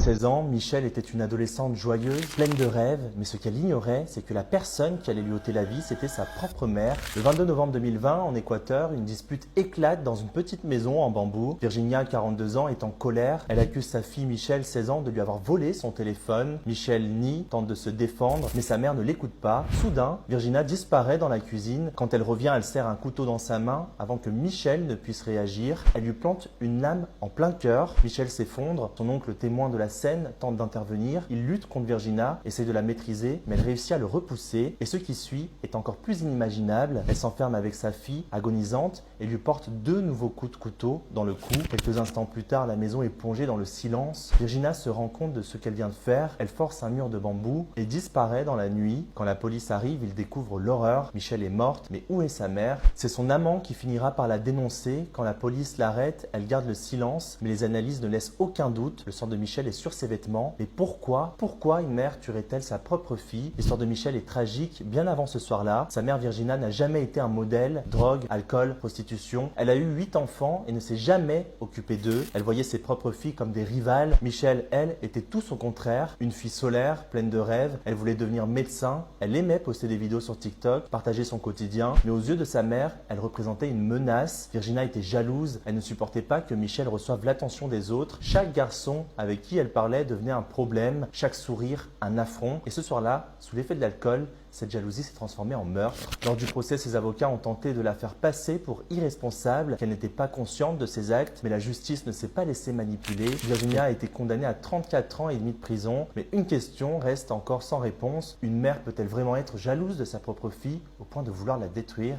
16 ans, Michelle était une adolescente joyeuse, pleine de rêves, mais ce qu'elle ignorait, c'est que la personne qui allait lui ôter la vie, c'était sa propre mère. Le 22 novembre 2020, en Équateur, une dispute éclate dans une petite maison en bambou. Virginia, 42 ans, est en colère. Elle accuse sa fille Michelle, 16 ans, de lui avoir volé son téléphone. Michelle nie, tente de se défendre, mais sa mère ne l'écoute pas. Soudain, Virginia disparaît dans la cuisine. Quand elle revient, elle serre un couteau dans sa main avant que Michelle ne puisse réagir. Elle lui plante une lame en plein cœur. Michelle s'effondre. Son oncle, témoin de la scène, tente d'intervenir. Il lutte contre Virginia, essaie de la maîtriser, mais elle réussit à le repousser. Et ce qui suit est encore plus inimaginable. Elle s'enferme avec sa fille, agonisante, et lui porte 2 nouveaux coups de couteau dans le cou. Quelques instants plus tard, la maison est plongée dans le silence. Virginia se rend compte de ce qu'elle vient de faire. Elle force un mur de bambou et disparaît dans la nuit. Quand la police arrive, ils découvrent l'horreur. Michelle est morte, mais où est sa mère? C'est son amant qui finira par la dénoncer. Quand la police l'arrête, elle garde le silence, mais les analyses ne laissent aucun doute. Le sang de Michelle est sur ses vêtements. Mais pourquoi une mère tuerait-elle sa propre fille? L'histoire de Michelle est tragique. Bien avant ce soir-là, sa mère Virginia n'a jamais été un modèle. Drogue, alcool, prostitution. Elle a eu 8 enfants et ne s'est jamais occupée d'eux. Elle voyait ses propres filles comme des rivales. Michelle, elle, était tout son contraire. Une fille solaire, pleine de rêves. Elle voulait devenir médecin. Elle aimait poster des vidéos sur TikTok, partager son quotidien. Mais aux yeux de sa mère, elle représentait une menace. Virginia était jalouse. Elle ne supportait pas que Michelle reçoive l'attention des autres. Chaque garçon avec qui elle parlait devenait un problème. Chaque sourire, un affront. Et ce soir-là, sous l'effet de l'alcool, cette jalousie s'est transformée en meurtre. Lors du procès, ses avocats ont tenté de la faire passer pour irresponsable, qu'elle n'était pas consciente de ses actes, mais la justice ne s'est pas laissée manipuler. Virginia a été condamnée à 34 ans et demi de prison, mais une question reste encore sans réponse. Une mère peut-elle vraiment être jalouse de sa propre fille au point de vouloir la détruire?